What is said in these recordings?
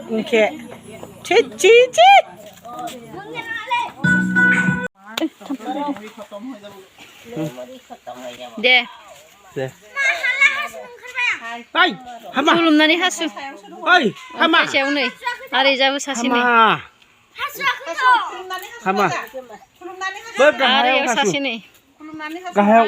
Ungke. Cicit. Deh. Deh. Hai, hama. Kulumnani hasu. Oi, hama. Siapa nih? Hari jauh sasini. Hama. Hama. Hari jauh sasini. Gahaw.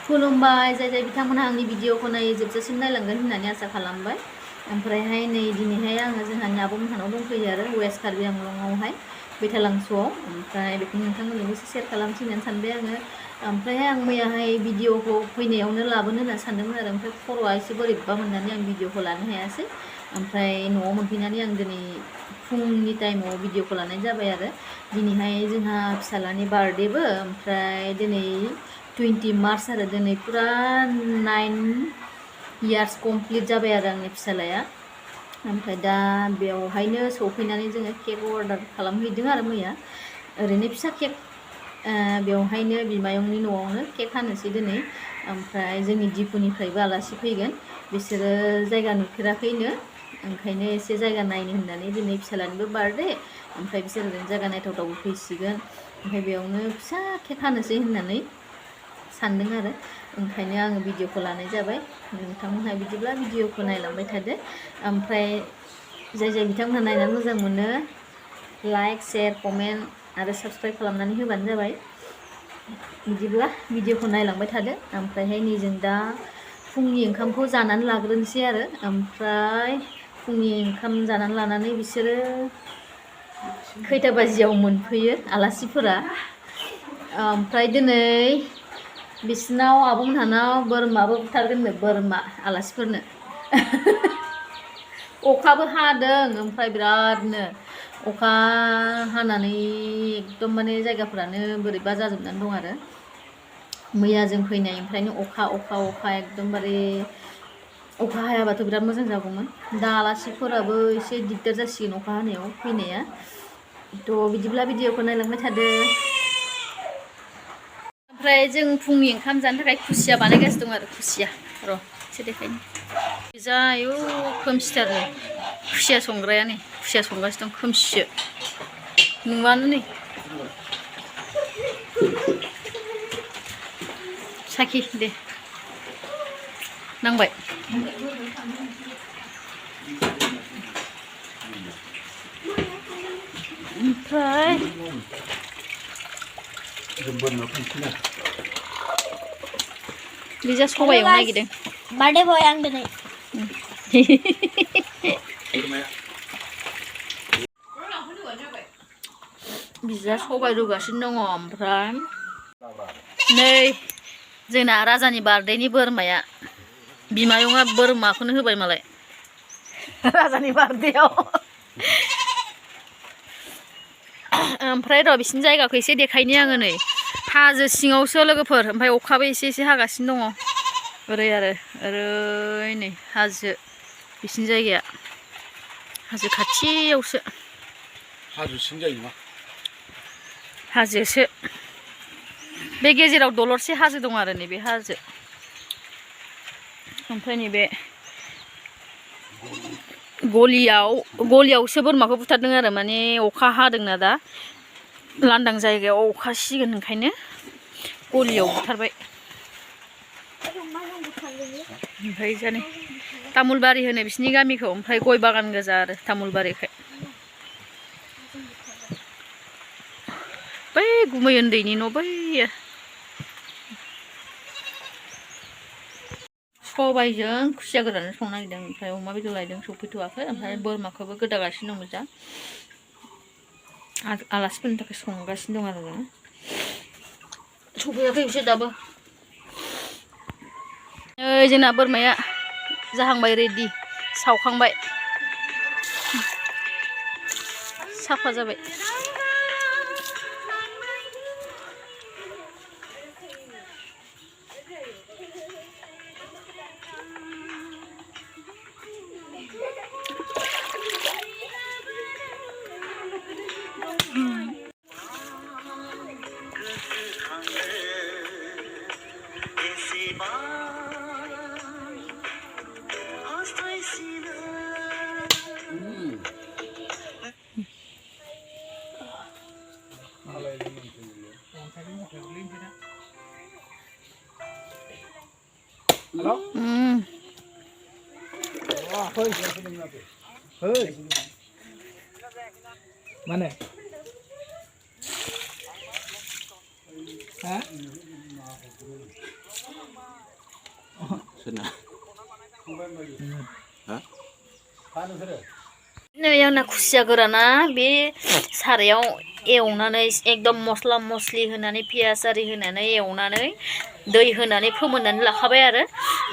खुलुमबाय जाय जाय बिथांमोनहा आंनि भिडिअखौ नायै जोबजासिम नायलांगोन होननानै आसा खालामबाय ओमफ्रायहाय नै दिनैहाय आङो जोंहानि आब'मोनहानाव दंफैयो आरो वेस्ट कार्बि आंलंआवहाय बैथालांसुआव ओमफ्राय बेखौ नोंथांमोननोबो एसे शेयार खालामसै होननानै सानबाय आङो ओमफ्रायहाय आं मैयाहाय भिडिअखौ फैनायावनो लाबोनो होनना सानदोंमोन आरो ओमफ्राय खर'आ एसे बोरैबा मोननानै आं भिडिअखौ लानो हायासै ओमफ्राय न'आव मोनफैनानै आं दिनै फुंनि टाइमाव भिडिअखौ लानाय जाबाय आरो दिनैहाय जोंहा फिसालानि बार्थडेबो ओमफ्राय दिनै 20 मार्च आरो दिनै पुरा 9 इयार्स कमप्लिट जाबाय आरो आंनि फिसालाया ओमफ्राय दा बेवहायनो सौफैनानै जोङो केक अर्डार खालामहैदों आरो मैया ओरैनो फिसा केक बेवहायनो बिमायंनि न'आवनो केक हानोसै दिनै ओमफ्राय जोंनि दिपुनिफ्रायबो आलासि फैगोन बिसोरो जायगा नुफेराखैनो ओंखायनो एसे जायगा नायनो होननानै दिनै फिसालानिबो बार्थडे ओमफ्राय बिसोर ओरैनो जायगा नायथावथावबो फैसिगोन ओमफ्राय बेयावनो फिसा केक हानोसै होननानै सानदों आरो ओंखायनो आङो भिडिअखौ लानाय जाबाय नोंथांमोनहा बिदिब्ला भिडिअखौ नायलांबाय थादो ओमफ्राय जाय जाय बिथांमोनहा नायनानै मोजां मोनो लाइक शेयार कमेन्ट आरो साबस्क्राइब खालामनानै होबानो जाबाय बिदिब्ला भिडिअखौ नायलांबाय थादो ओमफ्रायहाय नै जों दा फुंनि ओंखामखौ जानानै लाग्रोनोसै आरो ओमफ्राय फुंनि ओंखाम जानानै लानानै बिसोरो खैथा बाजियाव मोनफैयो आलासिफोरा ओमफ्राय दिनै बिसनाव आब'मोनहानाव बोरमाबो बुथारगोननो बोरमा आलासिफोरनो अखाबो हादों ओमफ्राय बिरादनो अखा हानानै एकदम माने जायगाफोरानो बोरैबा जाजोबनानै दं आरो मैया जों फैनायनिफ्रायनो अखा एकदमबारे अखा हायाबाथ' बिराद मोजां जागौमोन दा आलासिफोराबो एसे दिगदार जासिगोन अखा हानायाव फैनाया थ' बिदिब्ला भिडिअखौ नायलांबाय थादो ओमफ्राय जों फुंनि ओंखाम जानो थाखाय खुसिया बानायगासिनो दं आरो खुसिया र' एसे देखायनो जायो खोमसिथारनो खुसिया संग्राया नै खुसिया संगासिनो दं खोमसिसो नुवानो नै साखि दे नांबाय ओमफ्राय बिजा सबाय एवनो नागिरदों बार्थडे बय आं दिनै बिजा सबाय रुगासिनो दङ ओमफ्राय नै जोंना राजानि बार्थडेनि बोरमाया बिमायंआ बोरमाखौनो होबाय मालाय राजानि बार्थडेआव ओमफ्राय र' बिसिनि जायगाखौ एसे देखायनि आङो नै हाजो सिङावसो लोगोफोर ओमफ्राय अखाबो एसे हागासिनो दङ ओरै आरो ओरै नै हाजो बिसिनि जायगाया हाजो खाथियावसो हाजोसिम जायो मा हाजोसो बे गेजेराव दलरसे हाजो दं आरो नैबे हाजो ओमफ्राय नैबे गलियावसो बोरमाखौ बुथारदों आरो माने अखा हादोंना दा लांदां जायगायाव अखा सिगोन ओंखायनो गलियाव बुथारबाय ओमफ्राय जाने तामुलबारि होनो बिसिनि गामिखौ ओमफ्राय गय बागान गोजा आरो तामुलबारिखाय बै गुमै उन्दैनि न' बैयो सबायजों खुसिया गोरान संनो नागिरदों ओमफ्राय अमा बेदर लायदों सफैथ'वाखै ओमफ्राय बोरमाखौबो गोदागासिनो दं जा आलासिफोरनि थाखाय संगासिनो दं आरो सफैयाखै बिसोर दाबो जोंना बोरमाया जाहांबाय रेडि सावखांबाय साफा जाबाय Mana? Hah? Sana. Hah? नै आंना खुसिया गोराना बे सारायाव एवनानै एकदम मस्ला मस्लि होनानै पियास आरि होनानै एवनानै दै होनानै फोमोननानै लाखाबाय आरो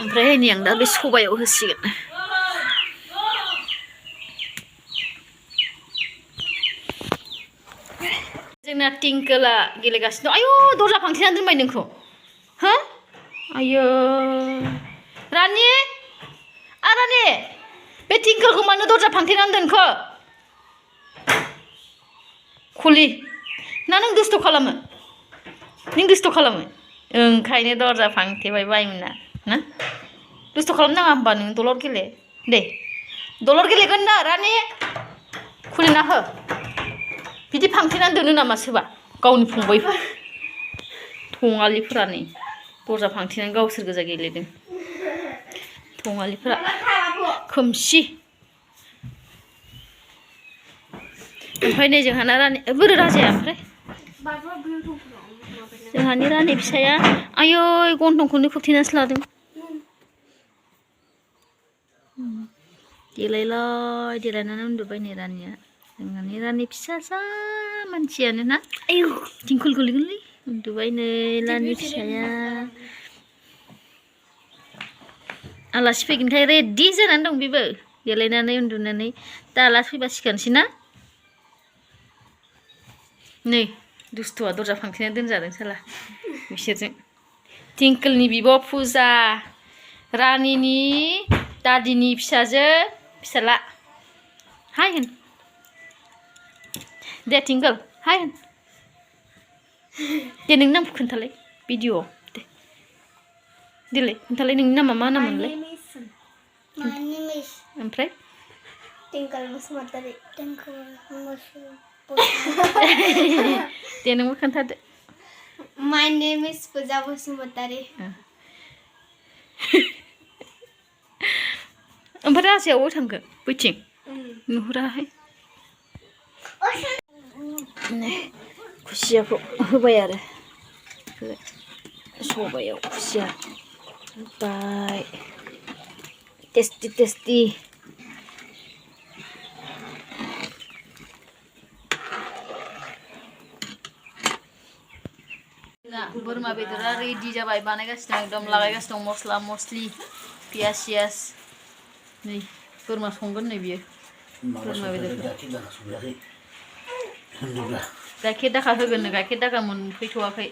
ओमफ्राय नै आं दा बे सबायाव होसिगोन जोंना टिंकोला गेलेगासिनो दं आयु दरजा फांथेनानै दोनबाय नोंखौ हो आयो रानि रानि बे टिंकोलखौ मानो दरजा फांथेनानै दोनखो खुलि ना नों दुस्थ' खालामो नों दुस्थ' खालामो ओंखायनो दरजा फांथेबाय बायमोना ना दुस्थ' खालामनाङा होमबा नों दलर गेले दे दलर गेलेगोन ना रानि खुलिना हो बिदि फांथेनानै दोनो नामा सोरबा गावनि फंबाय थङालिफोरा नै दरजा फांथेनानै गावसोर गोजा गेलेदों थङालिफोरा खोमसि ओमफ्राय नै जोंहाना रानि बोरो राजाया ओमफ्राय जोंहानि रानि फिसाया आयै गन्थंखौनो खोबथेनासो लादों देलायलाय देलायनानै उन्दुबाय नै रानिया जोंहानि रानि फिसासा मानसियानो ना आयु दिंखल गोलैगोनलै उन्दुबाय नै रानि फिसाया आलासि फैगोनखाय रेडि जानानै दं बेबो देलायनानै उन्दुनानै दा आलासि फैबा सिखारनोसै ना नै दुस्थ'आ दरजा फांथेना दोनजादों साला बिसोरजों टिंकोलनि बिब' फुजा रानिनि दादिनि फिसाजो फिसाला हाय होन दे टिंकोल हाय होन दे नोंनि नामखौ खोन्थालाय भिडिअ'आव दे देलाय खोन्थालाय नोंनि नामा मा नाममोनलाय ओमफ्राय टिंकोल बसुमतारी दे नोंबो खोन्थादो My name is Pooja Basumatari. ओमफ्राय राजाया अबाव थांखो बैथिं नुहुराहाय खुसियाखौ होबाय आरो सबायाव खुसिया होबाय टेस्टि टेस्टि बोरमा बेदरा रेडि जाबाय बानायगासिनो एकदम लागायगासिनो दं मस्ला मस्लि पियास सियास नै बोरमा संगोन नै बियो बोरमा बेदरखौ गाइखेर दाखा होगोननो गाइखेर दाखा मोनफैथ'वाखै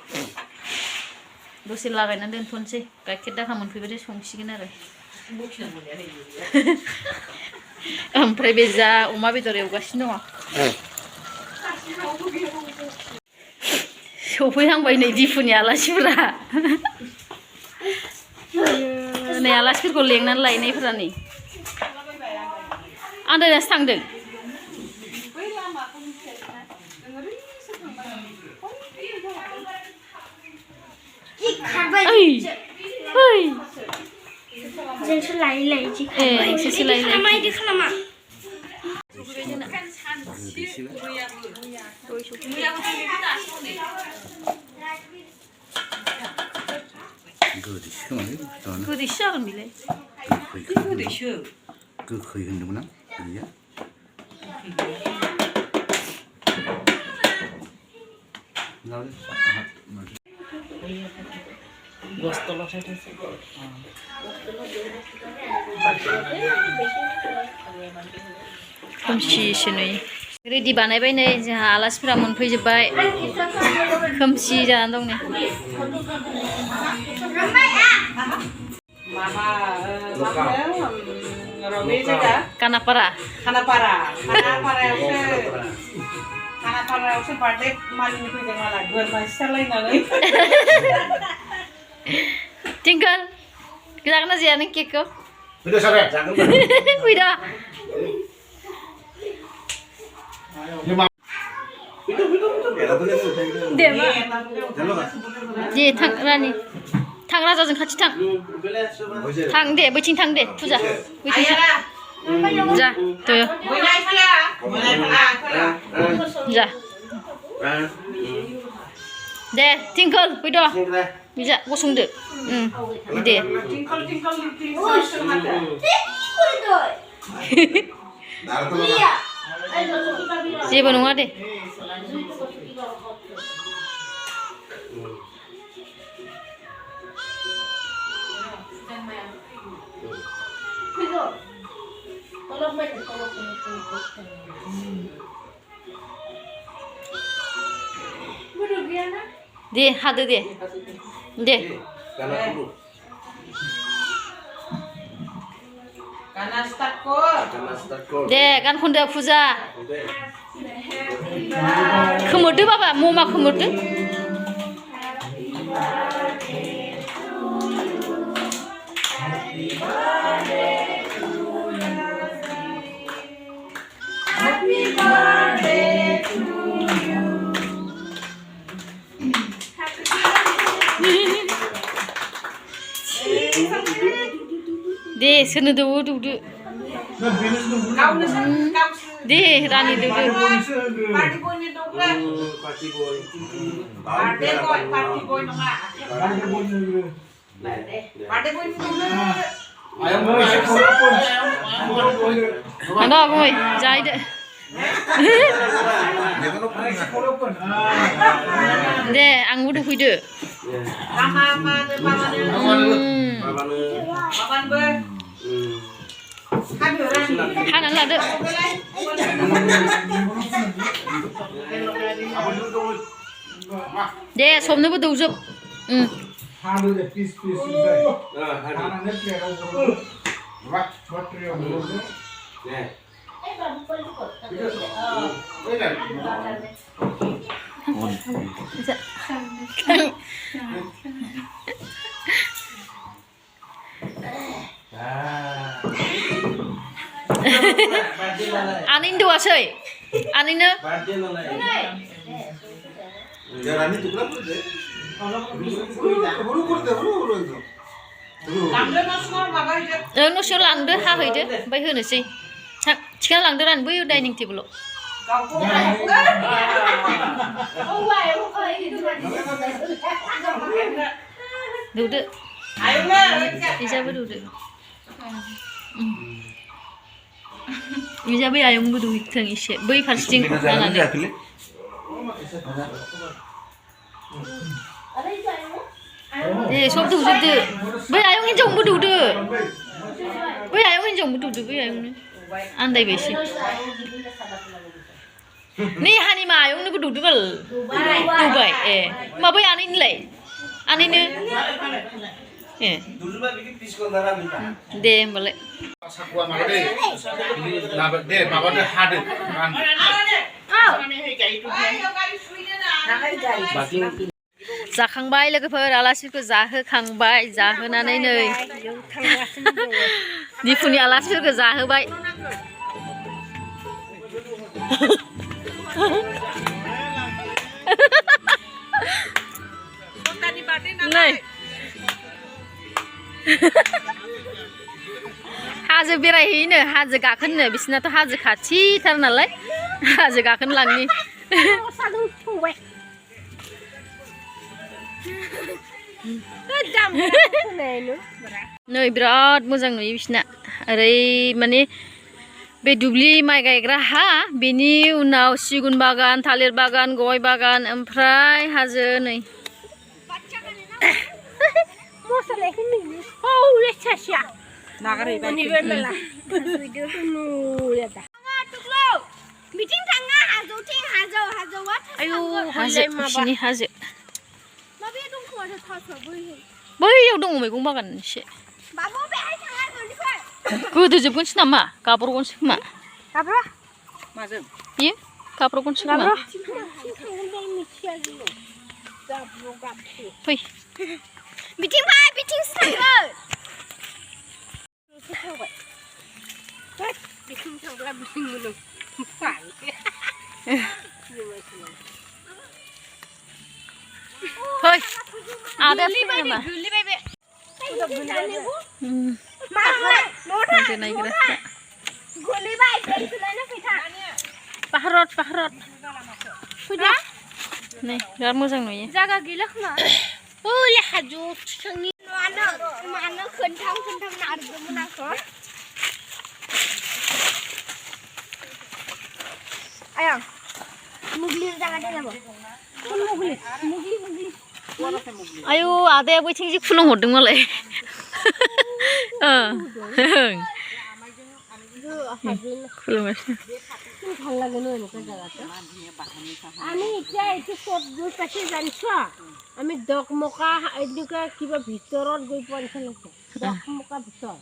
दसे लागायनानै दोनथ'नोसै गाइखेर दाखा मोनफैबाथाय संसिगोन आरो ओमफ्राय बे जा अमा बेदर एवगासिनो दङ सफैहांबाय नै दिफुनि आलासिफोरा नै आलासिफोरखौ लेंनानै लायनायफोरा नै आन्दायनासो थांदों ओइ ओइ जोंसो लायै लायै जि नोंसोरसो लायै लायै खालामा इदि खालामा गोदैसो जागोन बेलाय गोखै होनदोंमोन आं गैया खोमसिसो नुयो रेडि बानायबाय नै जोंहा आलासिफोरा मोनफैजोब्बाय खोमसि जानानै दं नै Kanaparawsो birthday मालिनि फैदों माला बोरमा सिथारलायनानै टिंकोल जागोन ना जाया नों केकखौ Bây giờ sao đây? Bây giờ. Nhưng mà Để mà. Gì thằng ra đi. Thằng ra rồi 같이 thằng. Thằng để với chính thằng để thu ra. Với chính thằng. Ra, tôi. Ra. 네, 팅클, 보이더. 이제 고송들. 네. 제발 농아대. 네, 하드 네. 네. 네, 간 콘데 부자. 크모드 봐봐, 뭐마 크모드? 네, 스누도 두두. 네, 라니 두두. 하나 보이, 자이드. 네, 앙무도 후이드. 하나 라드. 네, 솜는 도 우습. 아닌 도와서이. 아니는? nó sẽ làm đứa ha hủy đứa bây giờ nữa gì thằng chỉ làm đứa ăn bây đây những thứ bự đủ được đi ra với đủ được đi ra bây giờ ông đủ thằng ý sẽ bây phát sinh ra là đấy 네, 수업도 우습드. 왜 아용인 좀 못 우드? 왜 아용인 좀 못 우드? 왜 아용은? 안 돼, 베시. 네, 하니마 아용은 못 우드 걸. 두바이, 예. 마 왜 아닌 래? 아니는? 예. 네, 몰래. 사쿠아 마가데. 나베 마바데 하드. जाखांबाय लोगोफोर आलासिफोरखौ जाहोखांबाय जाहोनानै नै दिफुनि आलासिफोरखौ जाहोबाय नै हाजो बेरायहैनो हाजो गाखोनो बिसिनाथ' हाजो खाथिथार नालाय हाजो गाखोनो लांनि नै बिराद मोजां नुयो बिसिना ओरै माने बे दुब्लि माइ गायग्रा हा बेनि उनाव सिगुन बागान थालिर बागान गय बागान ओमफ्राय हाजो नै आयौ हाजो बिसिनि हाजो बैयाव दङ मैगं बागान एसे गोदोजोबगोनसो नामा गाब्र'गोनसो खोमा माजों बियो गाब्र'गोनसो खोमा फै बिथिं फै बिथिंसो थांगोन बिथिं थांब्ला बिथिं मोनो फां Thôi, à đẹp thế mà. Cái này cái đấy. Pahrot. Này, rất mưa sang này. Jaga gila kena. Oh, lihat hajw. Sengi mana kentam nak ada mana kau? Ayang, mugli jaga dia apa? Mugli. 아유, 아대하고 챙지 쿨렁 어떤 걸래? 쿨렁 ভাল লাগে ন এনেকুৱা জায়গাতে আমি এতিয়া এইটো ক'ত গৈ পাইছে জানিছ আমি দকমকা এনেকুৱা কিবা ভিতৰত গৈ পোৱা নিচিনা দকমকা ভিতৰ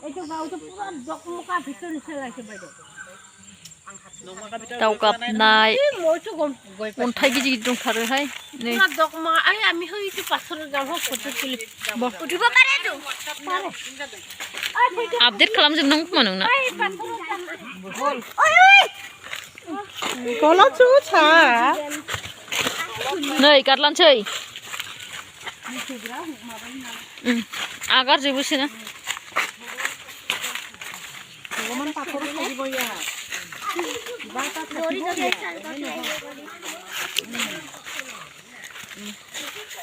এইটো গাঁৱটো পুৰা দকমকা ভিতৰ নিচিনা লাগিছে বাইদেউ दावगाबनाय মইতো গৈ अन्थाइ गिदिर दंथारोहाय नै পুৰা দকমকা আমি হয়তো পাছৰ যাম ফটো তুলি Udah পাৰে tu. আপডেট खालामजोबनांगौ खोमा नोंना কলা চুছা नै गारलानसै आगारजोबोसै ना ভগৱান পাথৰ থাকিব ইয়া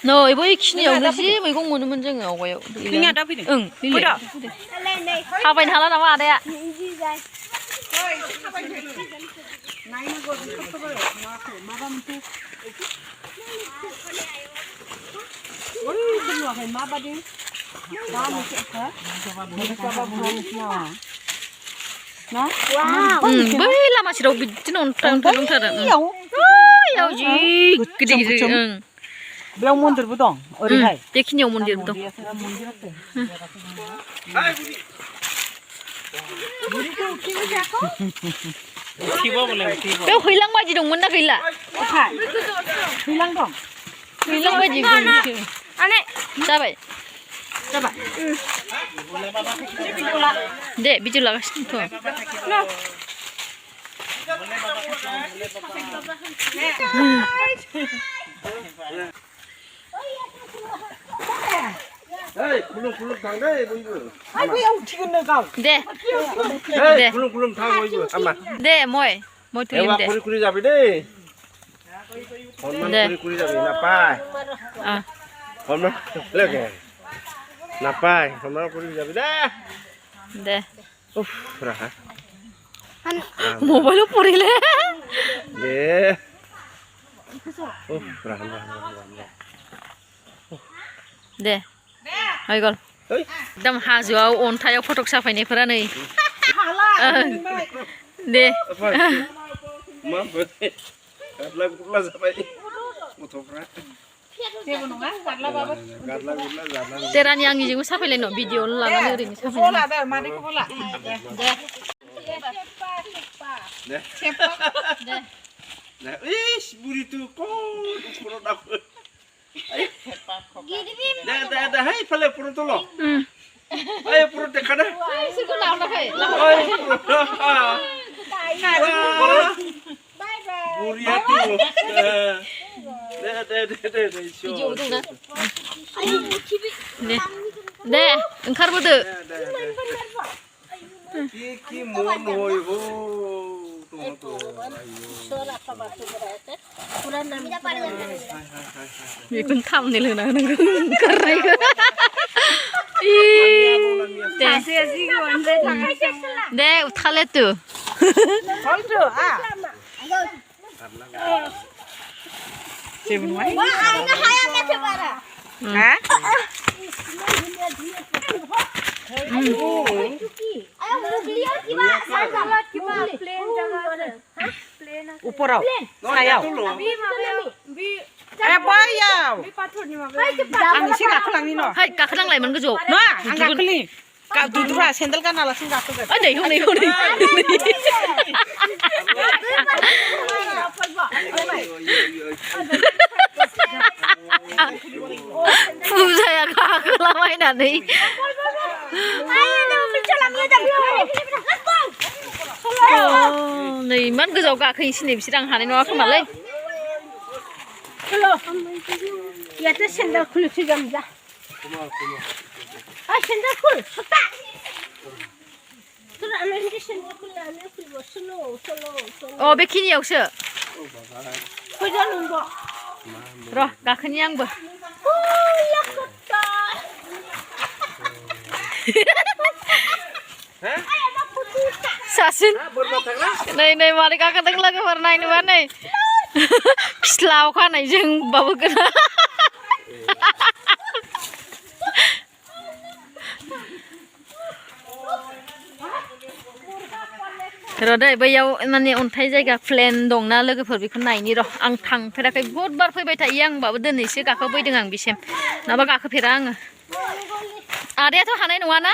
नै बैखिनियावनो जि मैगं मोनोमोन जोङो आवगायाव फैनाया दा फैदों ओं थाबायनो हाला नामा आदाया बै लामा सेराव बिदिनो अन्थाइ दंथारो याव जि गिदिर ओं बेयाव मन्दिरबो दं ओरैहाय बेखिनियाव मन्दिरबो दं बेयाव हैलां बायदि दंमोन ना गैला हैलां दं हैलां बायदि जाबाय दे भिडिअ लागासिनोथ' Hei, kulung thang deh, ibu. ai बेयाव थिगोननो गाव दे Hei, kulung thang ibu, ama. दे मय थुलिम Ewa दे kuri jabi deh. Hormat kuri jabi, napai. Hormat lagi. Napai, hormat kuri jabi deh. दे Raha. मोबाइल पड़िले Deh. Raha. दे हैगल एकदम हाजोआव अन्थायाव फटक साफायनायफोरा नै दे Ma boleh. Gadla sampai. Motofra. जेबो नङा गारला बाबा Gadla. तेरानि आंनिजोंबो साफायलायनो भिडिअ लानानै ओरैनो साफायनो बोला दे मादैखौबो ला दे दे Nah, ish, buritu kok purut aku. Dah, hai, pale purut lo. Ayo purut dekat dah. इसोरखौ लांनाखै Ayo purut. Bye bye. Buriatu. Deh. Video दंना दे ओंखारबोदो Kiki mon hoi ho. बेखौनो थामनेल होना होनांगौ ओंखारनायखौ दे उठाले तु हल्दो जेबो नङा हा उपराव सायाव ए बैयाव आं एसे गाखोलांनि न' है गाखोनांलायमोन गोजौआव नङा आं गाखोनि दुदुरा सेन्देल गानालासिनो गाखोगोन नै हनै फुजाया गाखोलाबायनानै इमान गोजौआव गाखोयोसै बिसोर आं हानाय नङा खोमालै याते सेन्डाल खुलिसै गामजा आ सेन्डाल खुल सता तुरा आमे सेन्डाल खुलिनानै फैबो स्लो अ बेखिनियावसो फैजा नंगौ र' गाखोनि आंबो सासिन नै मारै गाखोदों लोगोफोर नायनोबा नै फिस्लाव खानायजों बाबो गोना र' दै बैयाव माने अन्थाइ जायगा प्लेन दंना लोगोफोर बेखौ नायनि र' आं थांफेराखै बहुद बार फैबाय थायो आं होमबाबो दिनैसो गाखोफैदों आं बिसिम नङाबा गाखोफेरा आङो आदायाथ' हानाय नङाना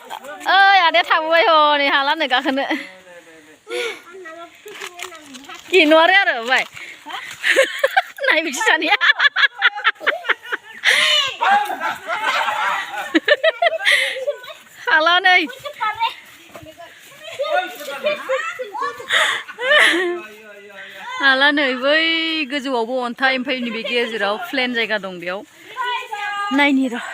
ओइ आदाया थाबोबाय हनै हालानो गाखोनो गिनोआरो आरो बाय नायबिसि सानैया हाला नै हाला नै बै गोजौआवबो अन्थाइ ओमफ्राय नैबे गेजेराव प्लेन जायगा दं बेयाव नायनि र'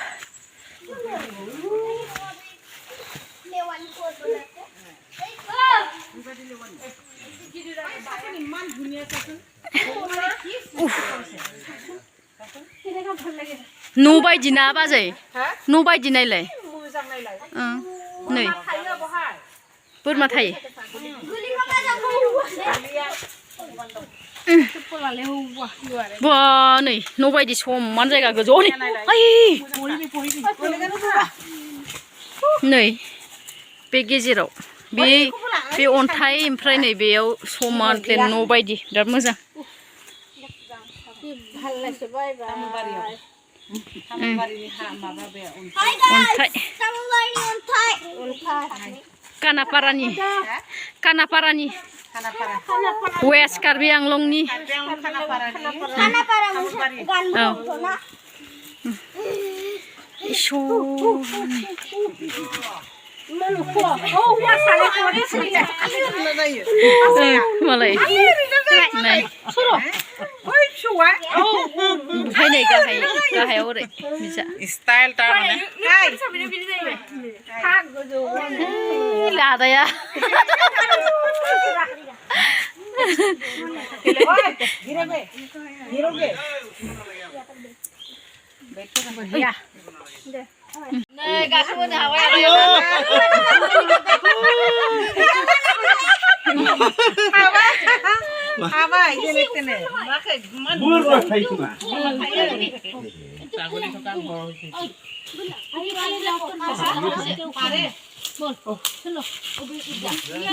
न' बायदि ना बाजै न' बायदि नायलाय नै बोरमा थायो बा नै न' बायदि समान जायगा गोजौ नै बे गेजेराव बे अन्थाइ ओमफ्राय नै बेयाव समान प्लेन न' बायदि बिराद मोजां अन्थाइ कानापारानि वेस्ट कार्बि आंलंनि मालाय नै गाहायाव ओरै स्टाइल तारमाने आदाया नै गाखोबोनो हाबाय हाबाय जेने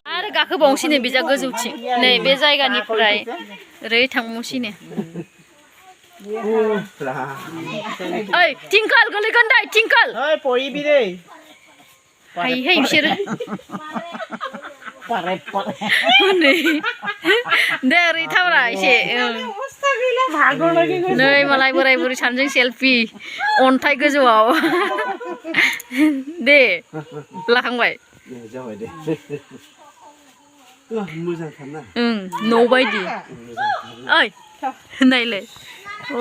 आरो गाखोबावनोसैनो बिजा गोजौथिं नै बे जायगानिफ्राय ओरै थांबावनोसैनो ओइ टिंकल गोलैगोन दै टिंकल ओइ पयिबि दै हाय बिसोरो नै दे ओरै थाब्रा एसे नै मालाय बोराय बुरै सानैजों सेलफि अन्थाइ गोजौआव दे लाखांबाय जाबाय दे मोजांथारना न' बायदि ओइ नायलाय अ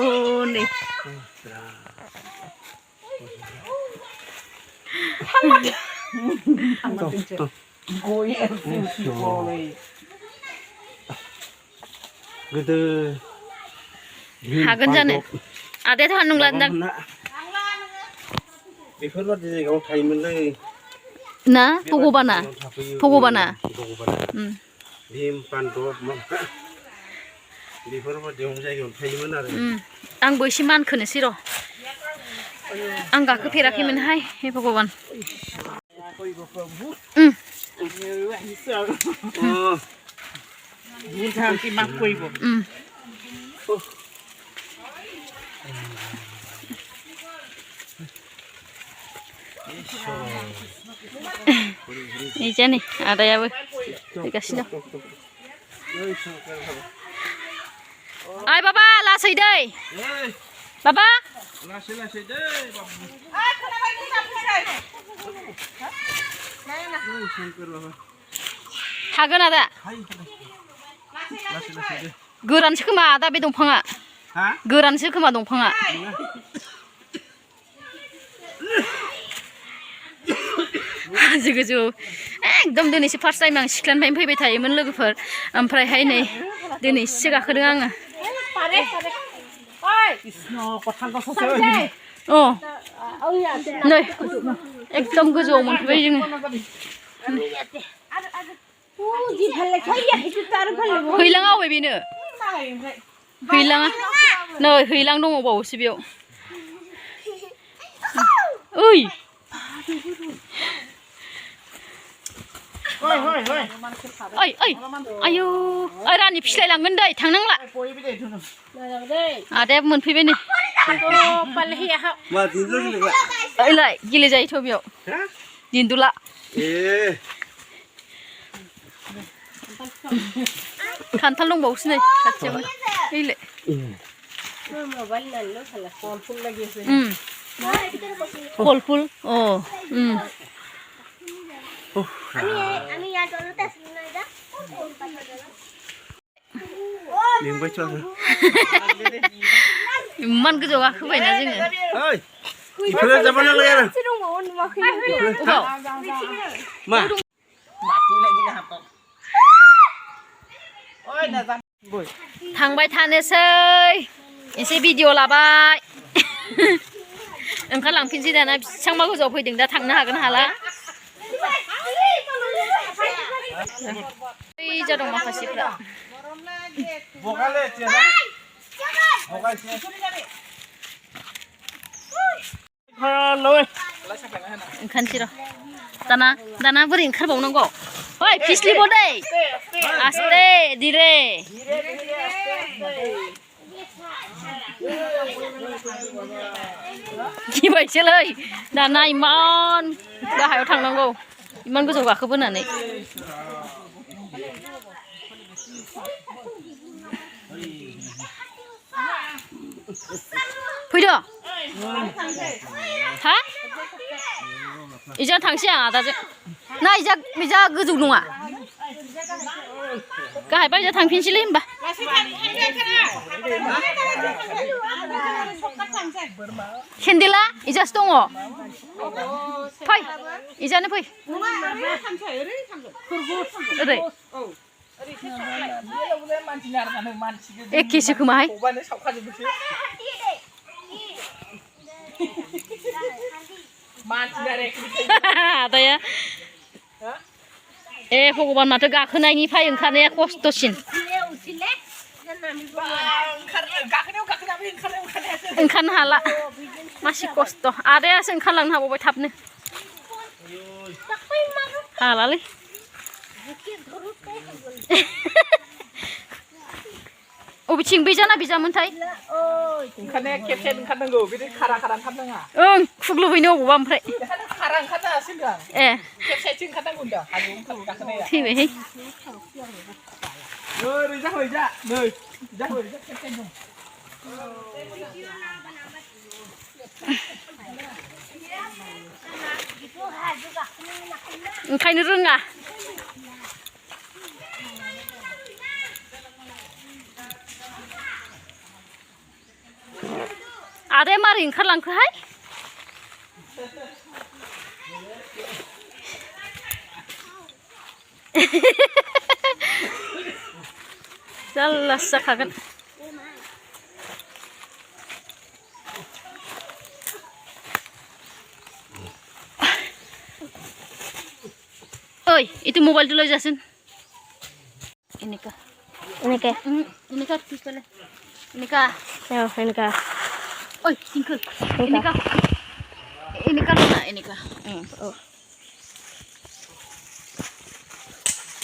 नै गोदो हागोन जानो आदायाथ' हानो नंला बेफोरबादि जायगायाव थायोमोनलै ना भगबाना भीम पान्डब बेफोरबादियाव जायगायाव थायोमोन आरो आंबो एसे मानखोनोसै र' आं गाखोफेराखैमोनहाय हे भगबान इजा नै आदायाबो फैगासिनो ओइ बाबा लासै दै बाबा लासै लासै दै बाबु थागोन आदा गोरानसो खोमा आदा बे दंफाङा गोरानसो खोमा दंफाङा गोजौ गोजौ एकदम दिनैसो फार्स्ट टाइम आं सिख्लानिफ्रायनो फैबाय थायोमोन लोगोफोर ओमफ्रायहाय नै दिनैसो गाखोदों आङो अ नै एकदम गोजौआव मोनफैबाय जोङो हैलाङा अबे बेनो हैलाङा नै हैलां दङ बावसो बेयाव ओइ ओइ ओइ आयौ ओइ रानि फिस्लायलांगोन दै थांनांला आदायाबो मोनफैबाय नै ओइलाय गेलेजायोथ' बेयाव दिन्दुला खान्थाल दंबावोसो नै खाथियावनो ओइलाय कलफुल अ इमान गोजौ गाखोबायना जोङो थांबाय थानोसै एसे भिडिअ लाबाय ओंखारलांफिनसै दाना बेसेबांबा गोजौआव फैदों दा थांनो हागोन हाला जा दं माखासेफ्रा ओंखारनोसै र' दाना बोरै ओंखारबावनांगौ ओइ फिस्लिबाव दै आस्ते दिरे गिबायसोलै दाना इमान गाहायाव थांनांगौ इमान गोजौ गाखोबोनानै फैदो हा इजा थांसै आं आदाजों ना इजा गोजौ नङा गाहाय बायजा थांफिनसैलै होमबा केन्देला इजासो दङ फै इजानो फै ओरै एखेसो खोमाहाय आदाया ए भगबान माथो गाखोनायनिफ्राय ओंखारनाया खस्थ'सिन ओंखारनो हाला मासि खस्थ' आदायासो ओंखारलांनो हाबावबाय थाबनो हालालै अबेथिं बेजाना बेजामोनथाय ओंखारनाया खेबसे ओंखारनांगौ बिदि खारा ओंखारनाङा ओं खुग्लुबैनो अबावबा ओमफ्राय खारा ओंखारनाङासै होनदां ए खेबसेसो ओंखारनांगौ होनदां हाजोआव गाखोनाया थैबायहाय ओरै जाहै जा नै जाहै जा खेबसे दं ओंखायनो रोङा आदाया मारै ओंखारलांखोहाय जारलासो जाखागोन ओइ itu mobile dulu Jason ini kah pispele ini kah ya ini kah oi tinggal ini kah oh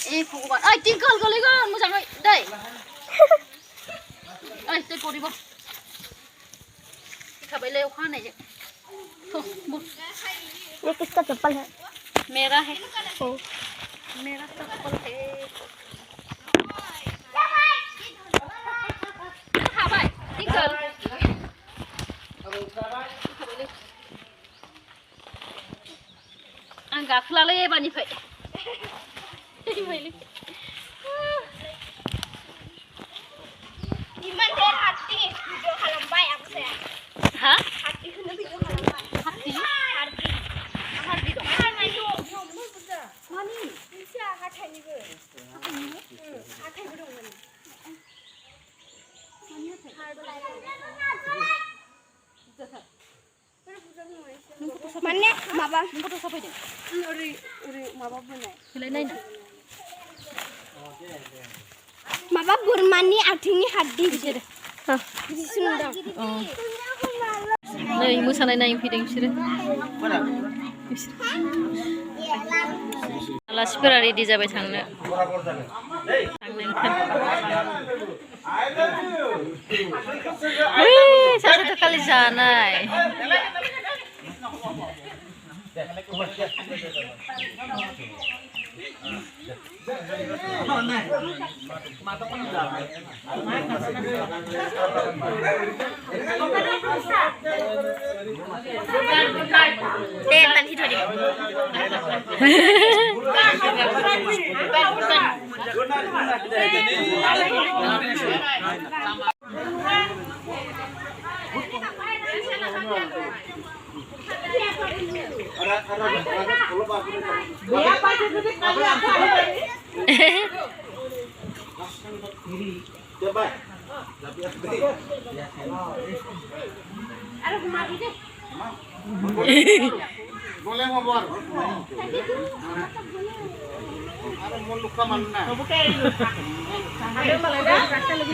भगवान ओइ tinggal गोलैगोन मोजाङै दै ओइ दै गरिबो थाबायलाय अखा हानायजों ये किसका चप्पल है मेरा है मेरा चप्पल है थाबाय tinggal आं गाखोलालै एबारनिफ्राय Mana maba? Nunggu tuh sampai deh. Uri maba benar. Selain lain. Maba burmani atingni haddi bisa deh. Bisa sundang. Oh. Nah, ibu sana naik video sih. Alasnya ready जाबाय थांनो. Satu kali जानाय. nanti boleh ngobor.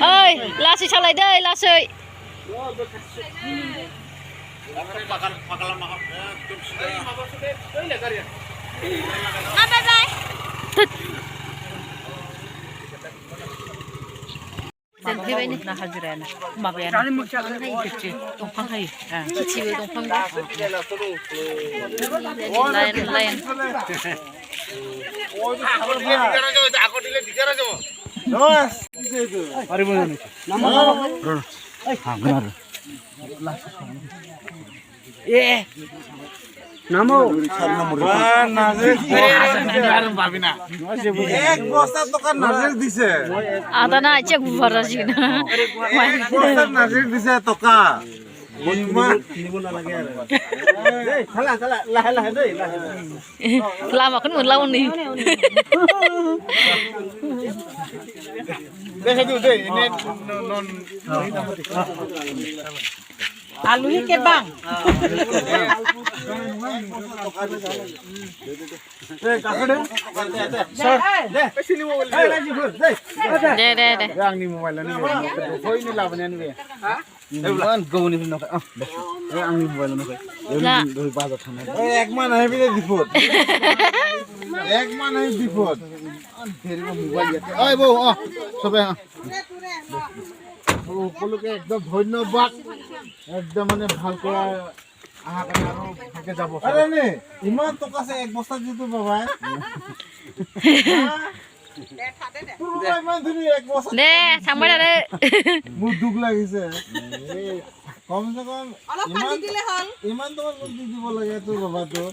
Oi, lasih salai deh, lasih. Bye bye. Jangan ini. Nah hajiran, mabayan. Kecil, dongpang hai. Kecil dongpang dah. Lain. Namo. Ek bosta to kan nazil dise. Ada na cek bubar aja na. Bosta nazil dise to ka. Nibu na lagi ada. Salah, lah deh, lah. Lama kan mau lawan nih. Deh deh, ini non. Aluhi ke bang. Deh. Yang ni mobile ni. Koi ni lawan ni. Man go ni no. Yang ni mobile ni. Lah. Doi bazar thana. Ek man hai bile dipot. Ek man hai dipot. Theri ko mobile. Oi bo, sobe. সকলোকে একদম ধন্যবাদ একদম মানে ভালকৈ আহা কাৰণে আৰু ভালকৈ যাব আৰে নে ইমান টকা আছে এক বস্তা দিটো বাবা ইমান ধুনীয়া এক বস্তা দে থামবাই দে মোৰ দুখ লাগিছে কমসে কম ইমান টকা দি দিব লাগে তোৰ বাবাটো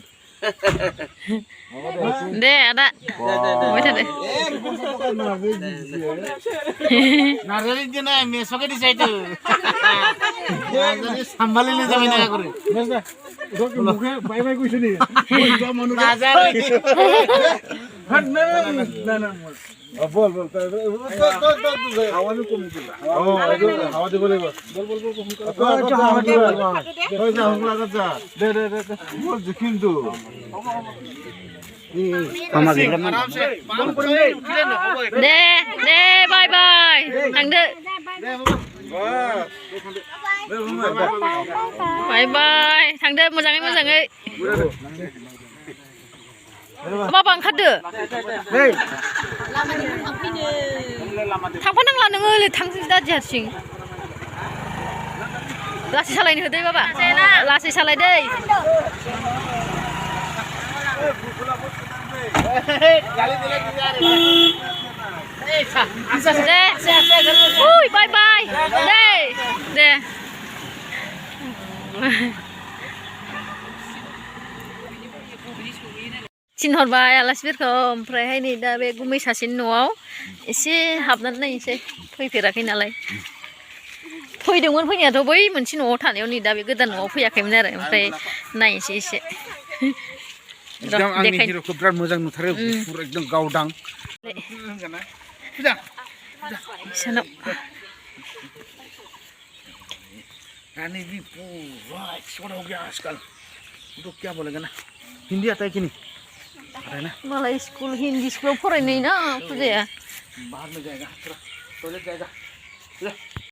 দে ada বইটা দে নারী দিন আমি সকে দিছে তো নারী সামলালি যাবে না করে মুখে বাই বাই কইছ নি মনু বাজার না বল হাওয়া কম দিল হাওয়া দিব লাগিব বল হাওয়া দিব হই যা হুলা যা দে বল দেখিম তো deh bye bye थांदो bye bye थांदो मोजाङै माबा ओंखारदो थांफानांला नोङो थांसै दा हारसिं लासै सालायनो होदो बाबा लासै सालायदै Uy, bye bye. Deh. Tinhorबाय आलासिफोरखौ ओमफ्रायहाय नै दा बे गुमै सासेनि न'आव एसे हाबनानै नायनोसै फैफेराखै नालाय फैदोंमोन फैनायाथ' बै मोनसे न'आव थानायाव नै दा बे गोदान न'आव फैयाखैमोन आरो ओमफ्राय नायनोसै एसे एकदम आंनि हिर'खौ बिराद मोजां नुथारो गुफुर एकदम गावदां पूजा इसानाव रानी भी पूरा एक्सपर्ट हो गया आजकल तो क्या बोलेगा ना हिंदी आता है कि नहीं आता है ना मालाय स्कुल हिन्दी स्कुलाव फरायनाय ना फुजाया बाहर में जाएगा टॉयलेट जाएगा